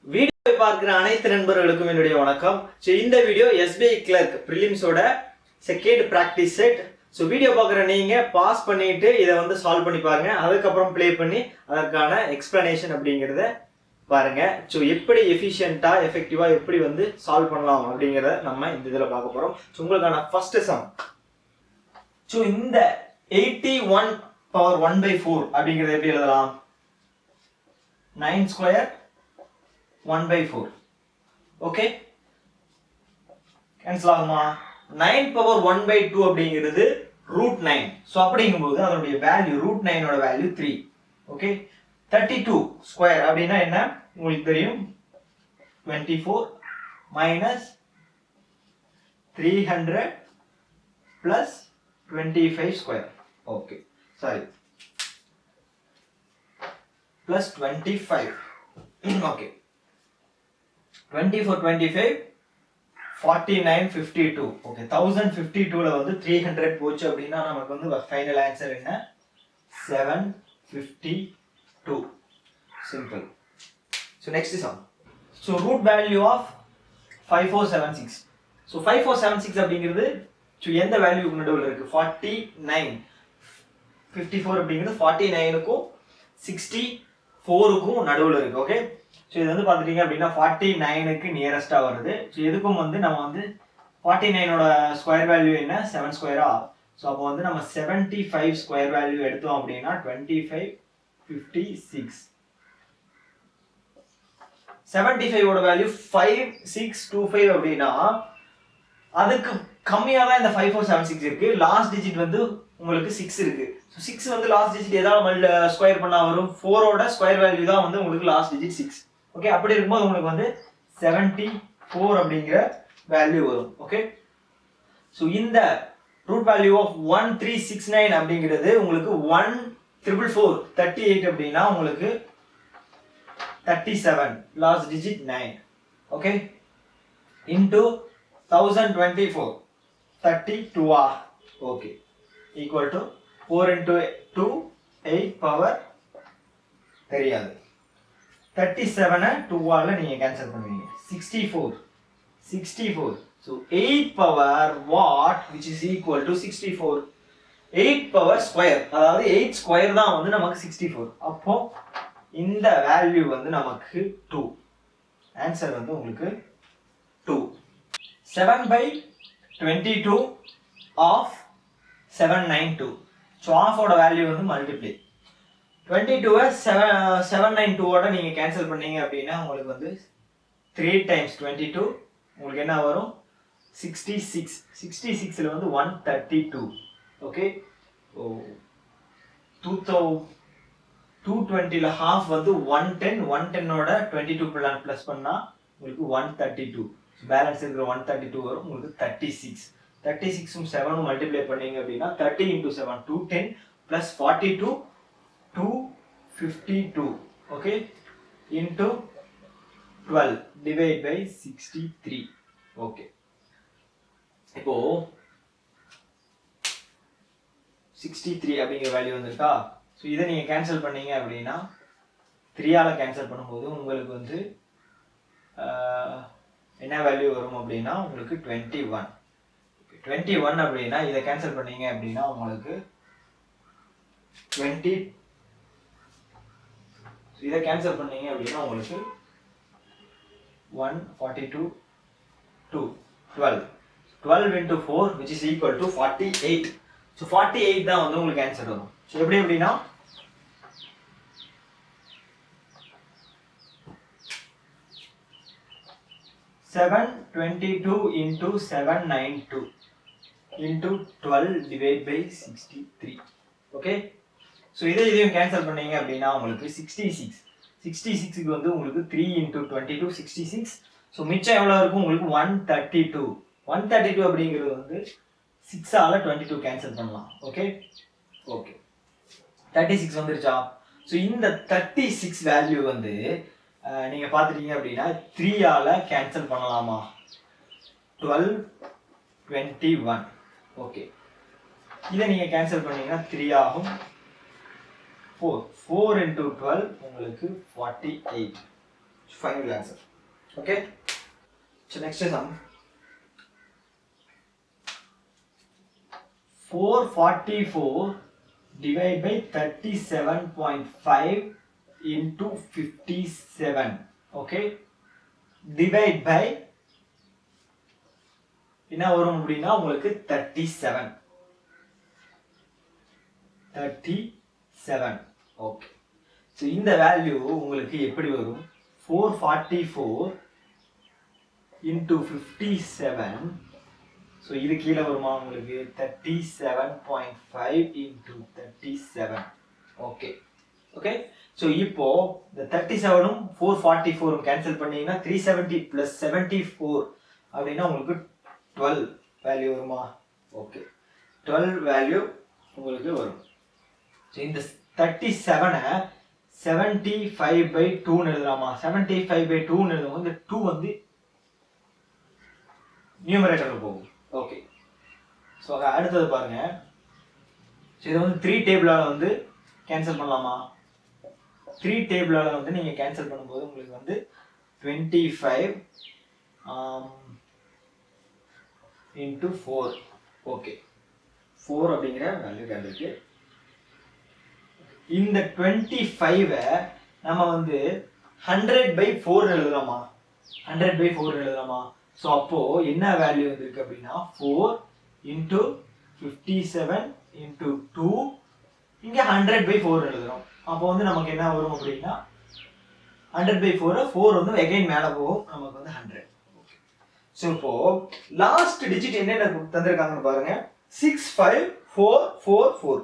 வீடியோவை பார்க்கிற அனைத்து நண்பர்களுக்கும் என்னுடைய வணக்கம். ஸோ இந்த வீடியோ எஸ்பிஐ கிளர்க் ப்ரிலிம்ஸோட second practice set. So video பார்க்குற நீங்கள் பாஸ் பண்ணிட்டு இதை வந்து சால்வ் பண்ணி பாருங்க. அதுக்கப்புறம் ப்ளே பண்ணி அதற்கான எக்ஸ்பிளனேஷன் அப்படிங்கிறத பாருங்க. ஸோ எப்படி எஃபிஷியண்டாக எஃபெக்டிவாக எப்படி வந்து சால்வ் பண்ணலாம் அப்படிங்கிறத நம்ம இந்த இதில் பார்க்க போகிறோம். ஸோ உங்களுக்கான ஃபர்ஸ்ட் சம். ஸோ இந்த 81 power 1/4 அப்படிங்கிறத எப்படி எழுதலாம்? 9 square 1/4. ஓகே, கேன்சல் ஆகுமா? 9 power 1/2 அப்படிங்கிறது √9. ஸோ அப்படிங்கும்போது அதனுடைய வேல்யூ √9 ஓட வேல்யூ 3. ஓகே, 32 ஸ்கொயர் அப்படின்னா என்ன உங்களுக்கு தெரியும்? 24 minus 300 plus 25 square. Okay, sorry, plus 25. Okay, 24 25 49 52. Okay, 1052ல வந்து 300 போச்சு அப்படின்னா நமக்கு வந்து ஃபைனல் ஆன்சர் என்ன? 752. Simple. So next sum. So root value of 5476. So 5476 அப்படிங்கிறது எந்த வேல்யூக்கு நடுவில் இருக்கு? 49. 54 அப்படிங்கிறது 49க்கும் 64க்கும் நடுவில் இருக்கு. ஓகே, ஸோ இது வந்து பார்த்துட்டீங்க அப்படின்னா 49க்கு நியரஸ்டாக வருது. ஸோ எதுக்கும் வந்து நம்ம வந்து 49ஓட ஸ்கொயர் வேல்யூ என்ன? 7 ஸ்கொயரா? ஸோ அப்போ வந்து நம்ம 75 ஸ்கொயர் வேல்யூ எடுத்தோம் அப்படின்னா 25 56. 75ஓட வேல்யூ 5625 அப்படின்னா அதுக்கு கம்மியாக தான் இந்த 5476 இருக்கு. லாஸ்ட் டிஜிட் வந்து உங்களுக்கு 6 இருக்கு. ஸோ 6 வந்து லாஸ்ட் டிஜிட் ஏதாவது ஸ்கொயர் பண்ணா வரும். 4ஓட ஸ்கொயர் வேல்யூ தான் வந்து உங்களுக்கு லாஸ்ட் டிஜிட் 6. ஓகே, அப்படி இருக்கும்போது உங்களுக்கு வந்து 74 அப்படிங்கிற வேல்யூ வரும். ஓகே, ஸோ இந்த ரூட் வேல்யூ ஆஃப் 1369 அப்படிங்கிறது உங்களுக்கு 1444 38 அப்படின்னா உங்களுக்கு 37 last digit 9. Okay, into 1024 32. Okay, equal to 4 into 2 8 power தெரியாது. 37 2ஆல நீங்க கேன்சல் பண்ணுவீங்க. 64. So 8 power what which is equal to 64. 8 power square, அதாவது 8 ஸ்கொயர் தான் வந்து நமக்கு 64. அப்போ இந்த வேல்யூ வந்து நமக்கு 2. ஆன்சர் வந்து உங்களுக்கு 2. 7/22 of 792. ஸோ ஆஃபோட வேல்யூ வந்து மல்டிப்ளை 22 792 ஓட நீங்க கேன்சல் பண்ணீங்க அப்படின்னா உங்களுக்கு வந்து 3 times 22 உங்களுக்கு என்ன வரும்? 66. 66ல வந்து 132. ஓகே, 220ல half வந்து 110. 110ஓட 22 பிளஸ் பண்ணா உங்களுக்கு 132. பேலன்ஸ் இருக்கிற 132 வரும். உங்களுக்கு 36. 36ம் 7ம் மல்டிப்ளை பண்ணீங்க அப்படின்னா 30 into 7 210 plus 42 252. Okay, into 12 divide by 63. Okay, இப்போ 63 அப்படிங்கிற வேல்யூ வந்திருக்கா? ஸோ இதை நீங்க கேன்சல் பண்ணீங்க அப்படின்னா 3ஆல கேன்சல் பண்ணும்போது உங்களுக்கு வந்து என்ன வேல்யூ வரும் அப்படின்னா உங்களுக்கு 21. 21 அப்படின்னா இதை கேன்சல் பண்ணீங்க அப்படின்னா உங்களுக்கு 20. இதை கேன்சல் பண்ணீங்க அப்படின்னா உங்களுக்கு 142 2 12. 12 into 4 which is equal to 48. So 48 தான் வந்து உங்களுக்கு ஆன்சர் வரும். ஸோ எப்படி அப்படின்னா 722 into 792 into 12 divide by 63. Okay, so இதையும் கேன்சல் பண்ணீங்க அப்படின்னா உங்களுக்கு 66. 66க்கு வந்து உங்களுக்கு 3 into 22 66. ஸோ மிச்சம் எவ்வளோ இருக்கும்? உங்களுக்கு 132. 132 அப்படிங்கிறது வந்து 6ஆல 22 கேன்சல் பண்ணலாம். ஓகே, ஓகே, 36 வந்துருச்சா? ஸோ இந்த 36 வேல்யூ வந்து நீங்க பார்த்துட்டீங்க அப்படின்னா 3ஆல கேன்சல் பண்ணலாமா? 12 21. ஓகே, இதை நீங்க கேன்சல் பண்ணீங்கன்னா 3 ஆகும். 4 into 12 உங்களுக்கு 48. final answer. Okay, so next is 444 divided by 37.5 into 57. Okay, divide by என்ன வரும் அப்படினா உங்களுக்கு 37. ஓகே, ஸோ இந்த வேல்யூ உங்களுக்கு எப்படி வரும்? 444 into 57. ஸோ இது கீழே வருமா உங்களுக்கு 37.5 into 37. ஓகே ஓகே, ஸோ இப்போ இந்த 37ம் 444ம் கேன்சல் பண்ணீங்கன்னா 370 plus 74 அப்படின்னா உங்களுக்கு 12 வேல்யூ வருமா? ஓகே, 12 வேல்யூ உங்களுக்கு வரும். ஸோ இந்த 37ஐ 75/2 எழுதலாமா? 75/2 எழுதும்போது இந்த 2 வந்து நியூமரேட்டர்ல போகும். ஓகே, ஸோ அடுத்தது பாருங்க. ஸோ இதை வந்து 3 டேபிளால் வந்து கேன்சல் பண்ணலாமா? 3 டேபிளால் வந்து நீங்கள் கேன்சல் பண்ணும்போது உங்களுக்கு வந்து 25 into 4. ஓகே, 4 அப்படிங்கிற வேல்யூ கிடைக்கு. இந்த 25ஐ நம்ம வந்து 100/4 எழுதலாமா? 100/4 எழுதலாமா? ஸோ அப்போ என்ன வேல்யூ வந்திருக்கு அப்படின்னா 4 into 57 into 2, இங்க 100/4 எழுதுறோம். அப்போ வந்து நமக்கு என்ன வரும் அப்படின்னா 100/4 4 வந்து again மேல போகும், நமக்கு வந்து 100. ஸோ இப்போ லாஸ்ட் டிஜிட் என்ன தந்திருக்காங்கன்னு பாருங்க, 65444.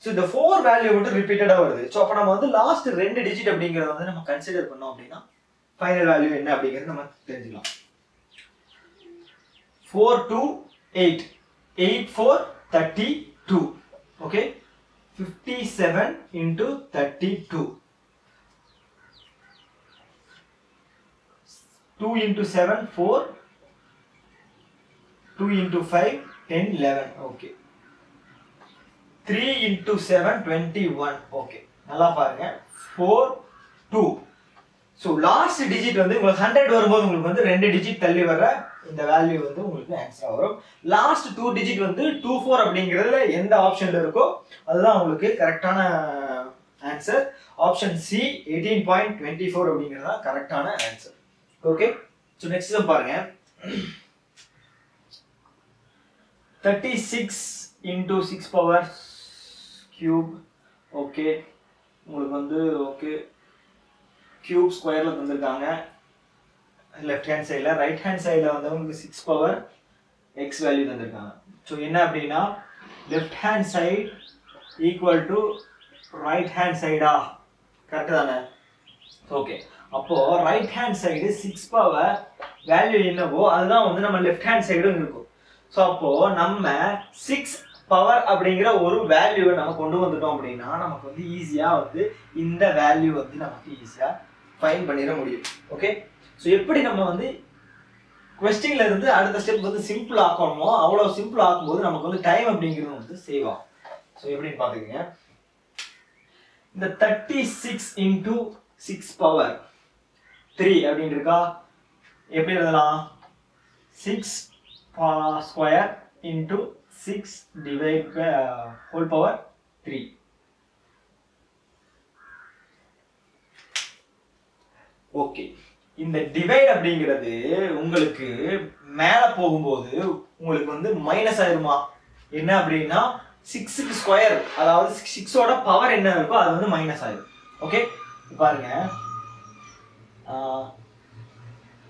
ஸோ இந்த 4 வேல்யூ மட்டும் ரிப்பீட்டடா வருது. ஸோ அப்போ நம்ம வந்து லாஸ்ட் 2 டிஜிட் அப்படிங்கறத வந்து நம்ம கன்சிடர் பண்ணோம் அப்படின்னா ஃபைனல் வேல்யூ என்ன அப்படிங்கறது நம்ம தெரிஞ்சுக்கலாம். 4 to 8, 8 4 32. Okay, 57 into 32. 2 into 7 4, 2 into 5 10 11. Okay, 3 into 7 21. Okay, நல்லா பாருங்க. 4 2. ஸோ லாஸ்ட் டிஜிட் வந்து உங்களுக்கு 100 வரும்போது உங்களுக்கு வந்து 2 டிஜிட் தள்ளி வர இந்த வேல்யூ வந்து உங்களுக்கு ஆன்சரா வரும். லாஸ்ட் 2 டிஜிட் வந்து 24 அப்படிங்கிறதுல எந்த ஆப்ஷன்ல இருக்கோ அதுதான் உங்களுக்கு கரெக்டான ஆன்சர். ஆப்ஷன் சி 18.24 அப்படிங்கிறது தான் கரெக்டான ஆன்சர். ஓகே, ஸோ நெக்ஸ்ட் பாருங்க. 36 into 6 power cube. ஓகே, உங்களுக்கு வந்து ஓகே கியூப் ஸ்கொயர்ல தந்திருக்காங்க லெஃப்ட் ஹேண்ட் சைடுல. ரைட் ஹேண்ட் சைடுல வந்து உங்களுக்கு 6 பவர் x வேல்யூ தந்திருக்காங்க. ஸோ என்ன அப்படின்னா left hand side equal to right hand சைடா? கரெக்ட் தானே? ஓகே, அப்போ right hand side 6 power value என்னவோ அதுதான் வந்து நம்ம லெஃப்ட் ஹேண்ட் சைடும் இருக்கும். ஸோ அப்போ நம்ம 6 பவர் அப்படிங்கிற ஒரு வேல்யூவை நம்ம கொண்டு வந்துட்டோம் அப்படின்னா நமக்கு வந்து ஈஸியா வந்து இந்த வேல்யூ வந்து நமக்கு ஈஸியா ஃபைண்ட் பண்ணிட முடியும். ஓகே, ஸோ எப்படி நம்ம வந்து கொஸ்டின்ல இருந்து அடுத்த ஸ்டெப் வந்து சிம்பிள் ஆக்கணுமோ அவ்வளோ சிம்பிள் ஆக்கும்போது நமக்கு வந்து டைம் அப்படிங்கிறது வந்து சேவ் ஆகும். ஸோ எப்படின்னு பார்த்துக்கோங்க. இந்த 36 into 6 power 3 அப்படின்னு இருக்கா? எப்படி எழுதலாம்? 6 square into 6 divided by whole power 3. Okay, இந்த டிவைட் அப்படிங்கிறது உங்களுக்கு மேல போகும்போது உங்களுக்கு வந்து மைனஸ் ஆயிருமா? என்ன அப்படின்னா 6க்கு ஸ்கொயர், அதாவது 6ஓட பவர் என்ன இருக்கோ அது வந்து மைனஸ் ஆயிரும். ஓகே, பாருங்க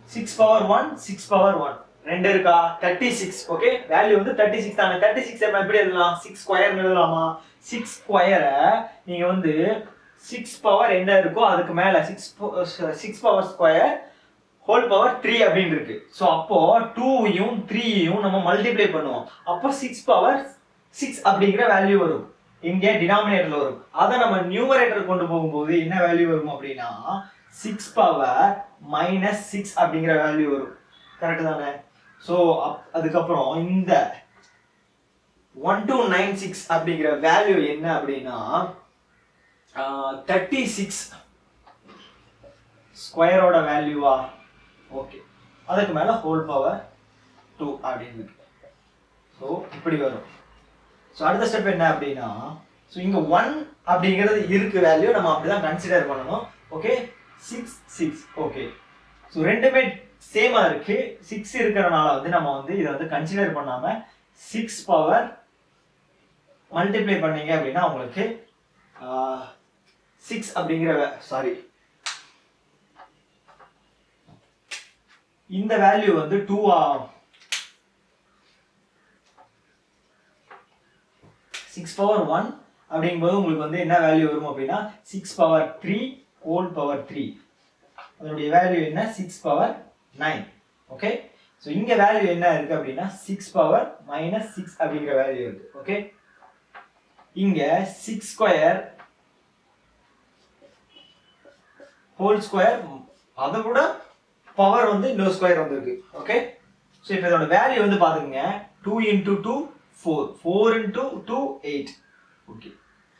6 power 1 6 power 1 ரெண்டு இருக்கா? 36. ஓகே, வேல்யூ வந்து 36 தானே. 36 எப்படி எழுதலாம்? 6 ஸ்கொயர் எழுதலாமா? 6 ஸ்கொயரை நீங்க வந்து 6 பவர் என்ன இருக்கோ அதுக்கு மேல 6 பவர் ஸ்கொயர் ஹோல் பவர் 3 அப்படின்னு இருக்கு. ஸோ அப்போ 2யும் 3யும் நம்ம மல்டிப்ளை பண்ணுவோம். அப்போ 6 பவர் 6 அப்படிங்கிற வேல்யூ வரும். இங்கே டினாமினேட்டர்ல வரும். அதை நம்ம நியூமரேட்டர் கொண்டு போகும்போது என்ன வேல்யூ வரும் அப்படின்னா 6 பவர் மைனஸ் 6 அப்படிங்கிற வேல்யூ வரும். கரெக்ட் தானே? ஸோ அதுக்கப்புறம் இந்த 1296 அப்படிங்கிற வேல்யூ என்ன அப்படின்னா 36 ஸ்கொயரோட வேல்யூவா? ஓகே, அதுக்கு மேலே ஹோல் பவர் 2 அப்படின்னு இருக்கு. ஸோ இப்படி வரும். ஸோ அடுத்த ஸ்டெப் என்ன அப்படின்னா, ஸோ இங்கே 1 அப்படிங்கிறது இருக்கு வேல்யூ, நம்ம அப்படி தான் கன்சிடர் பண்ணணும். ஓகே, 6 6. ஓகே, ஸோ ரெண்டுமே சேமாக இருக்கு. 6 இருக்கிறனால வந்து நம்ம வந்து இதை வந்து கன்சிடர் பண்ணாமல் 6 பவர் மல்டிப்ளை பண்ணீங்க அப்படின்னா உங்களுக்கு 6 அப்படிங்கிற இந்த வேல்யூ வந்து 2 ஆகும். 6 பவர் 1 அப்படிங்கும்போது உங்களுக்கு வந்து என்ன வேல்யூ வரும் அப்படின்னா 6 பவர் 3 ஹோல் பவர் 3. அதனுடைய வேல்யூ என்ன? 6 பவர் 9. ஓகே, ஸோ இங்க வேல்யூ என்ன இருக்கு அப்படின்னா 6 பவர் மைனஸ் 6 அப்படிங்கிற வேல்யூ இருக்கு. ஓகே, இங்க 6 ஸ்கொயர் ஹோல் ஸ்கொயர், அதை விட பவர் வந்து இன்னொரு ஸ்கொயர் வந்திருக்கு. ஓகே, ஸோ இப்போ இதோட வேல்யூ வந்து பாத்துக்கங்க, 2 into 2 4, 4 into 2 8. ஓகே,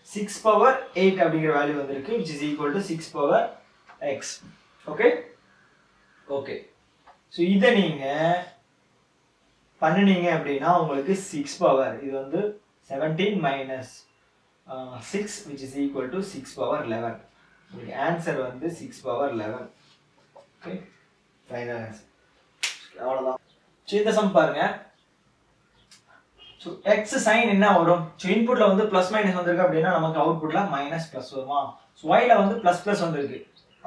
6 பவர் 8 அப்படிங்கிற வேல்யூ வந்திருக்கு, which is equal to 6 power x. Okay okay, so இதை நீங்க பண்ணினீங்க அப்படின்னா உங்களுக்கு 6 பவர், இது வந்து 17 minus 6, which is equal to 6 power 11. உங்களுக்கு ஆன்சர் வந்து 6 power 11. Okay, final answer. அவ்வளோதான். ஸோ இந்த சம் பாருங்க. ஸோ எக்ஸ் சைன் என்ன வரும்? ஸோ இன்புட்ல வந்து ப்ளஸ் மைனஸ் வந்திருக்கு அப்படின்னா நமக்கு அவுட்புட்ல மைனஸ் ப்ளஸ் வருமா? ஸோ ஒய்ல வந்து ப்ளஸ் ப்ளஸ் வந்திருக்கு,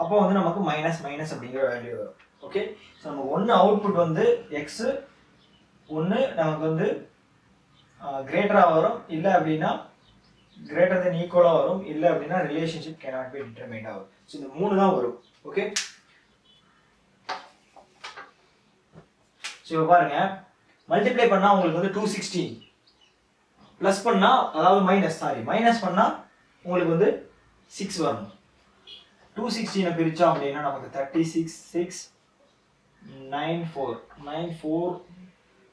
அப்போ வந்து நமக்கு மைனஸ் மைனஸ் அப்படிங்கிற வேல்யூ வரும். ஓகே, ஸோ நமக்கு ஒன்று அவுட்புட் வந்து எக்ஸ், ஒன்று நமக்கு வந்து கிரேட்டராக வரும், இல்லை அப்படின்னா கிரேட்டர் தென் ஈக்குவலாக வரும், இல்லை அப்படின்னா ரிலேஷன்ஷிப் கேனாட் பி டிட்டர்மைன்ட் ஆகும். ஸோ இந்த 3 தான் வரும். ஓகே, ஸோ பாருங்க, மல்டிப்ளை பண்ணால் உங்களுக்கு வந்து 216, ப்ளஸ் பண்ணால் அதாவது மைனஸ் பண்ணால் உங்களுக்கு வந்து 6 வரணும். 216 பிரித்தோம் அப்படின்னா நமக்கு 36 6 9 4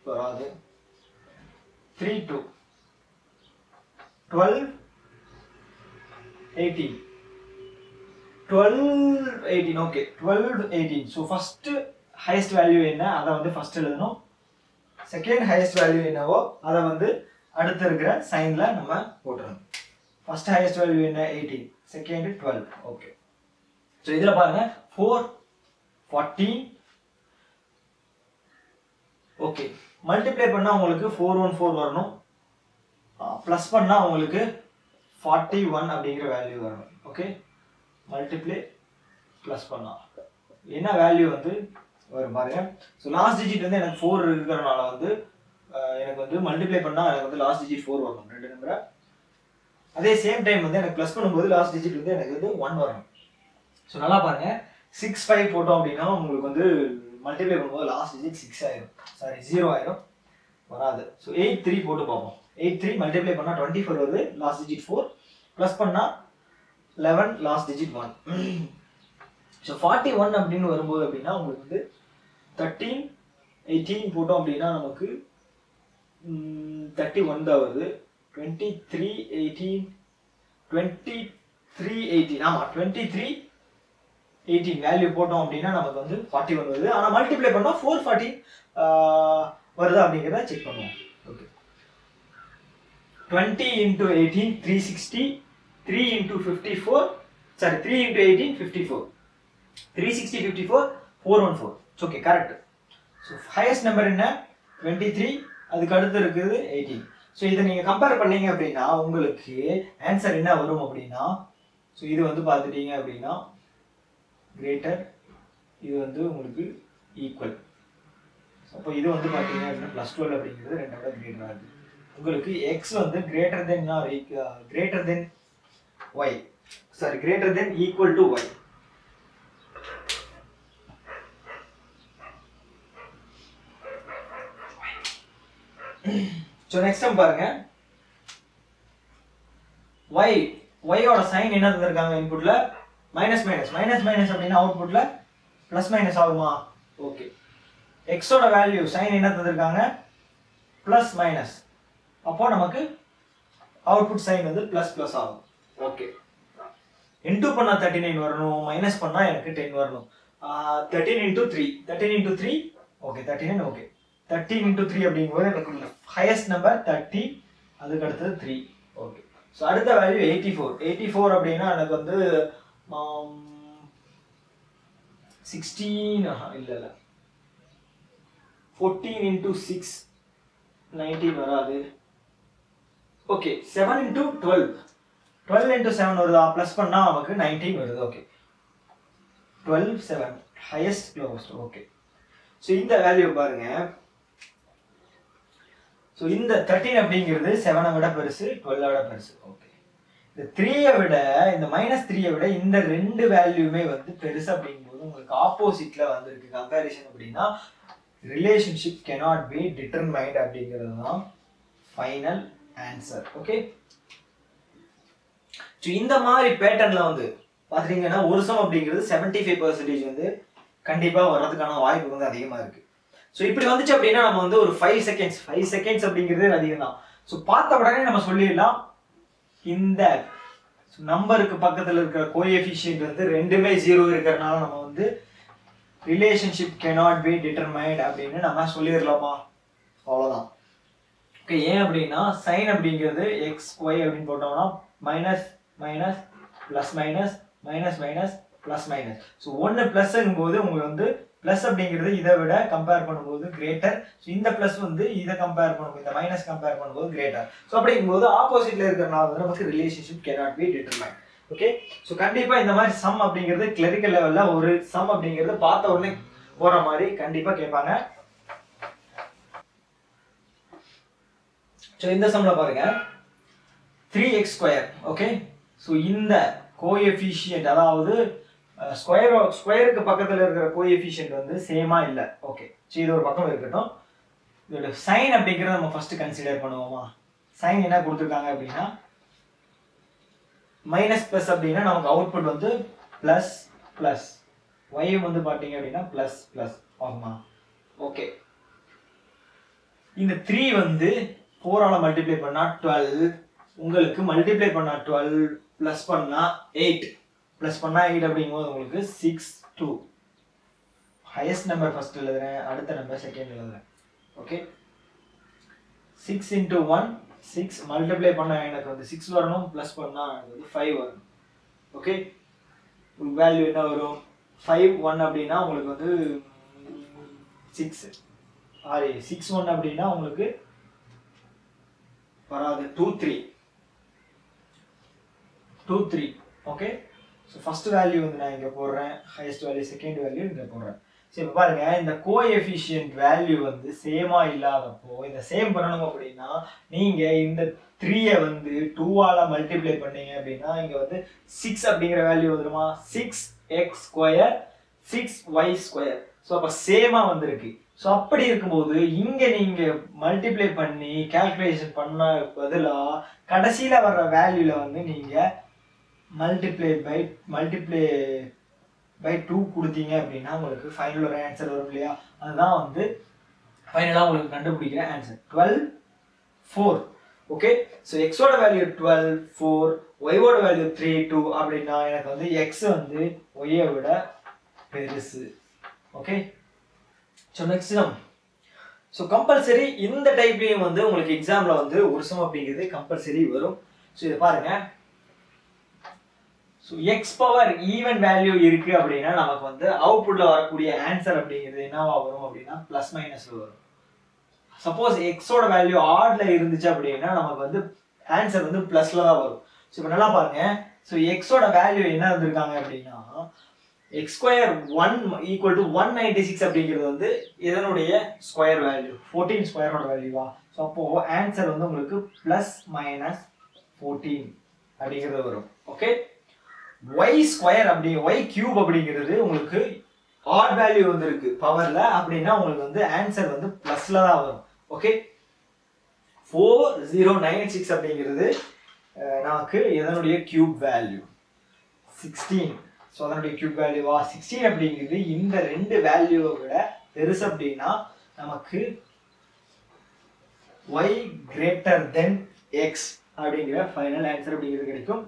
வராது, 3 2 12 18 okay, 12 18. So first highest value என்ன அதை வந்து ஃபர்ஸ்ட் எழுதணும், செகண்ட் ஹையஸ்ட் வேல்யூ என்னவோ அதை வந்து அடுத்து இருக்கிற சைன்ல நம்ம போட்டுறணும். ஃபர்ஸ்ட் ஹையஸ்ட் வேல்யூ என்ன? 18, செகண்ட் 12. ஓகே, ஸோ இதில் பாருங்க 4 14. ஓகே, மல்டிப்ளை பண்ணால் உங்களுக்கு 414 வரணும், ப்ளஸ் பண்ணால் உங்களுக்கு 41 அப்படிங்கிற வேல்யூ வரணும். ஓகே, மல்டிப்ளை ப்ளஸ் பண்ணால் என்ன வேல்யூ வந்து வரும் பாருங்க. ஸோ லாஸ்ட் டிஜிட் வந்து எனக்கு 4 இருக்கிறனால வந்து எனக்கு வந்து மல்டிப்ளை பண்ணால் எனக்கு வந்து லாஸ்ட் டிஜிட் 4 வரணும், 2 நம்பரை. அதே சேம் டைம் வந்து எனக்கு ப்ளஸ் பண்ணும்போது லாஸ்ட் டிஜிட் வந்து எனக்கு வந்து 1 வரணும். ஸோ நல்லா பாருங்க, 6 5 போட்டோம் அப்படின்னா உங்களுக்கு வந்து மல்டிப்ளை பண்ணும்போது லாஸ்ட் டிஜிட் 6 ஆயிரும், 0 ஆயிரும், வராது. ஸோ 8 3 போட்டு பார்ப்போம். 8 3 மல்டிப்ளை பண்ணால் 24 வருது, லாஸ்ட் டிஜிட் 4, ப்ளஸ் பண்ணால் 11, லாஸ்ட் டிஜிட் 1. ஸோ 41 அப்படின்னு வரும்போது அப்படின்னா உங்களுக்கு வந்து 13 18 போட்டோம் அப்படின்னா நமக்கு 31 தான் வருது. 23 18 ஆமாம் 23 18 வேல்யூ போட்டோம் அப்படின்னா நமக்கு வந்து 41 வருது. ஆனால் மல்டிப்ளை பண்ணால் 440 வருது அப்படிங்கிறத செக் பண்ணுவோம். Okay, 20 into 18 360, 3 into 54 sorry 3 into 18 54, 360 54 414. Okay, correct. So highest number என்ன? 23, அதுக்கு அடுத்து இருக்குது 18. ஸோ இதை நீங்கள் கம்பேர் பண்ணீங்க அப்படின்னா உங்களுக்கு ஆன்சர் என்ன வரும் அப்படின்னா, ஸோ இது வந்து பார்த்துட்டீங்க அப்படின்னா கிரேட்டர், இது வந்து உங்களுக்கு ஈக்குவல். அப்போ இது வந்து பார்த்தீங்க அப்படின்னா +12 அப்படிங்கிறது 2 விட கிரேட்டராக இருக்குது. உங்களுக்கு எக்ஸ் வந்து greater than y, sorry greater than equal to y. So next time பாருங்க, ஒய்யோட சைன் என்ன தந்திருக்காங்க இன்புட்ல? மைனஸ் அப்படின்னா அவுட்புட்ல ப்ளஸ் மைனஸ் ஆகுமா? ஓகே, எக்ஸோட வேல்யூ சைன் என்ன தந்திருக்காங்க? ப்ளஸ் மைனஸ், அப்போ நமக்கு அவுட்புட் சைன் வந்து ப்ளஸ் ஆகும். ஓகே, இன்டூ பண்ணால் 39 வரணும், மைனஸ் பண்ணால் எனக்கு 10 வரணும். 13 into 3, 13 into 3, okay 39, okay 13 into 3 அப்படிங்கும்போது எனக்கு ஹையஸ்ட் நம்பர் 30, அதுக்கு அடுத்தது 3, ஓகே. ஸோ அடுத்த வேல்யூ 84. 84 அப்படின்னா எனக்கு வந்து 16 இல்லை 14 into 6, 19 வராது. ஓகே 7 into 12, 12 into 7 வருதா, ப்ளஸ் பண்ணால் நமக்கு 19 வருது. Okay 12, 7, highest lowest, okay. So இந்த வேல்யூ பாருங்க. ஸோ இந்த 13 அப்படிங்கிறது 7-ஐ விட பெருசு, 12-ஐ விட பெருசு. ஓகே இந்த 3-ஐ விட, இந்த -3-ஐ விட இந்த ரெண்டு வேல்யூமே வந்து பெருசு அப்படிங்கும்போது உங்களுக்கு ஆப்போசிட்ல வந்திருக்கு கம்பேரிசன் அப்படின்னா ரிலேஷன்ஷிப் cannot be determined அப்படிங்கிறது தான் ஃபைனல் ஆன்சர். ஓகே ஸோ இந்த மாதிரி பேட்டர்ன்ல வந்து பார்த்தீங்கன்னா ஒரு சம் அப்படிங்கிறது 75% வந்து கண்டிப்பாக வர்றதுக்கான வாய்ப்பு வந்து அதிகமாக இருக்கு. ஸோ இப்படி வந்துச்சு அப்படின்னா நம்ம வந்து ஒரு 5 செகண்ட்ஸ் அப்படிங்கிறது அதிகம் தான். ஸோ பார்த்த உடனே நம்ம சொல்லிடலாம் இந்த நம்பருக்கு பக்கத்தில் இருக்கிற கோஎஃபிஷியன்ட் வந்து ரெண்டுமே 0 இருக்கிறதுனால நம்ம வந்து ரிலேஷன்ஷிப் cannot be determined அப்படின்னு நம்ம சொல்லிடலாமா, அவ்வளோதான். ஓகே ஏன் அப்படின்னா சைன் அப்படிங்கிறது எக்ஸ் ஒய் அப்படின்னு போட்டோம்னா minus minus plus minus minus minus plus minus. So ஒன்று ப்ளஸ்ங்கும் போது உங்களுக்கு வந்து ப்ளஸ் அப்படிங்கிறது இதை விட கம்பேர் பண்ணும்போது கிரேட்டர். ஸோ இந்த ப்ளஸ் வந்து இதை கம்பேர் பண்ணும்போது, இந்த மைனஸ் கம்பேர் பண்ணும்போது கிரேட்டர். ஸோ அப்படிங்கும்போது ஆப்போசிட்ல இருக்கிறனால வந்து நமக்கு relationship cannot be determined. Okay so கண்டிப்பாக இந்த மாதிரி சம் அப்படிங்கிறது கிளரிக்கல் லெவலில் ஒரு சம் அப்படிங்கிறது பார்த்த உடனே போகிற மாதிரி கண்டிப்பாக கேட்பாங்க. ஸோ இந்த சம்ல பாருங்க 3x². ஓகே ஸோ இந்த கோஎஃபிஷியன்ட் அதாவது ஸ்கொயருக்கு பக்கத்தில் இருக்கிற கோஎஃபிஷியன்ட் வந்து சேமா இல்லை. ஓகே ஸோ இது ஒரு பக்கம் இருக்கட்டும். இதோட சைன் அப்படிங்கிறத நம்ம ஃபர்ஸ்ட் கன்சிடர் பண்ணுவோமா. சைன் என்ன கொடுத்துருக்காங்க அப்படின்னா மைனஸ் ப்ளஸ் அப்படின்னா நமக்கு அவுட்புட் வந்து ப்ளஸ் ப்ளஸ், ஒய் வந்து பார்த்தீங்க அப்படின்னா ப்ளஸ் ப்ளஸ் ஆகுமா. ஓகே இந்த 3 வந்து 4ஆல் மல்டிப்ளை பண்ணால் 12, உங்களுக்கு மல்டிப்ளை பண்ணால் 12 ப்ளஸ் பண்ணால் 8, ப்ளஸ் பண்ணால் 8 அப்படிங்கும்போது உங்களுக்கு 6, 2. ஹையஸ்ட் நம்பர் ஃபர்ஸ்ட் எழுதுறேன், அடுத்த நம்பர் செகண்ட் எழுதுறேன். ஓகே 6 into 1, 6 மல்டிப்ளை பண்ணால் எனக்கு வந்து 6 வரணும், ப்ளஸ் பண்ணால் எனக்கு வந்து 5 வரணும். ஓகே வேல்யூ என்ன வரும் 5, 1 அப்படின்னா உங்களுக்கு வந்து 6, 6, 1 அப்படின்னா உங்களுக்கு வராது 2, 3, 2, 3. ஓகே ஸோ ஃபர்ஸ்ட் வேல்யூ வந்து நான் இங்கே போடுறேன், ஹையஸ்ட் வேல்யூ செகண்ட் வேல்யூ இங்கே போடுறேன். ஸோ இப்போ பாருங்க இந்த கோஎஃபிஷியன்ட் வேல்யூ வந்து சேமா இல்லாதப்போ இதை சேம் பண்ணணும் அப்படின்னா நீங்கள் இந்த 3-ஐ வந்து 2ஆல் மல்டிப்ளை பண்ணீங்க அப்படின்னா இங்கே வந்து 6 அப்படிங்கிற வேல்யூ வந்துருமா, 6x², 6y². ஸோ அப்போ சேமாக வந்திருக்கு. ஸோ அப்படி இருக்கும்போது இங்கே நீங்கள் மல்டிப்ளை பண்ணி கேல்குலேஷன் பண்ண பதிலாக கடைசியில் வர்ற வேல்யூவில் வந்து நீங்கள் மல்டிப்ளை பை 2 கொடுத்தீங்க அப்படின்னா உங்களுக்கு ஃபைனல் ஒரு ஆன்சர் வரும் இல்லையா. அதுதான் வந்து ஃபைனலாக உங்களுக்கு கண்டுபிடிக்கிற ஆன்சர் 12, 4. ஓகே ஸோ எக்ஸோட வேல்யூ 12, 4, ஒய்யோட வேல்யூ 3, 2 அப்படின்னா எனக்கு வந்து எக்ஸ் வந்து ஒய்யை விட பெருசு. Okay so next sum. So compulsory இந்த டைப்லேயும் வந்து உங்களுக்கு எக்ஸாமில் வந்து ஒரு சம் அப்படிங்கிறது கம்பல்சரி வரும். ஸோ இதை பாருங்க. So X power even value இருக்கு அப்படின்னா நமக்கு வந்து அவுட்புட்ல வரக்கூடிய ஆன்சர் அப்படிங்கிறது என்னவா வரும் அப்படின்னா பிளஸ் மைனஸ்ல வரும். சப்போஸ் எக்ஸோட வேல்யூ ஆட்ல இருந்துச்சு அப்படின்னா நமக்கு வந்து ஆன்சர் வந்து பிளஸ்ல தான் வரும். ஸோ இப்போ நல்லா பாருங்க. ஸோ எக்ஸோட வேல்யூ என்ன இருந்திருக்காங்க அப்படின்னா x² 1 ஈக்குவல் டு 196 அப்படிங்கிறது வந்து இதனுடைய ஸ்கொயர் வேல்யூ 14 ஸ்கொயரோட வேல்யூவா. ஸோ அப்போ ஆன்சர் வந்து உங்களுக்கு பிளஸ் மைனஸ் 14 அப்படிங்கிறது வரும். ஓகே y² அப்படி y³ அப்படிங்கிறது உங்களுக்கு ஆட் வேல்யூ வந்து இருக்கு பவர்ல அப்படின்னா உங்களுக்கு வந்து ஆன்சர் வந்து பிளஸ்ல தான் வரும். ஓகே 4096 அப்படிங்கிறது நமக்கு இதனுடைய கியூப் வேல்யூ 16. ஸோ அதனுடைய கியூப் வேல்யூவா 16 அப்படிங்கிறது இந்த ரெண்டு வேல்யூவை விட பெருசு அப்படின்னா நமக்கு y greater than x அப்படிங்கிற ஃபைனல் ஆன்சர் அப்படிங்கிறது கிடைக்கும்.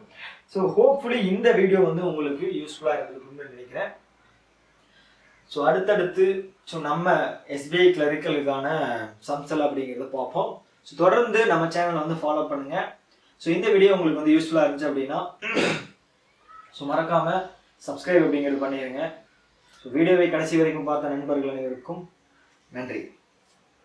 ஸோ ஹோப்ஃபுல்லி இந்த வீடியோ வந்து உங்களுக்கு யூஸ்ஃபுல்லாக இருந்திருக்கும்னு நினைக்கிறேன். ஸோ அடுத்தடுத்து நம்ம எஸ்பிஐ கிளரிக்கலுக்கான சம்சல் அப்படிங்கிறத பார்ப்போம். ஸோ தொடர்ந்து நம்ம சேனலை வந்து ஃபாலோ பண்ணுங்கள். ஸோ இந்த வீடியோ உங்களுக்கு வந்து யூஸ்ஃபுல்லாக இருந்துச்சு அப்படின்னா ஸோ மறக்காமல் சப்ஸ்கிரைப் அப்படிங்கிறது பண்ணிடுங்க. ஸோ வீடியோவை கடைசி வரைக்கும் பார்த்த நண்பர்கள் அனைவருக்கும் நன்றி.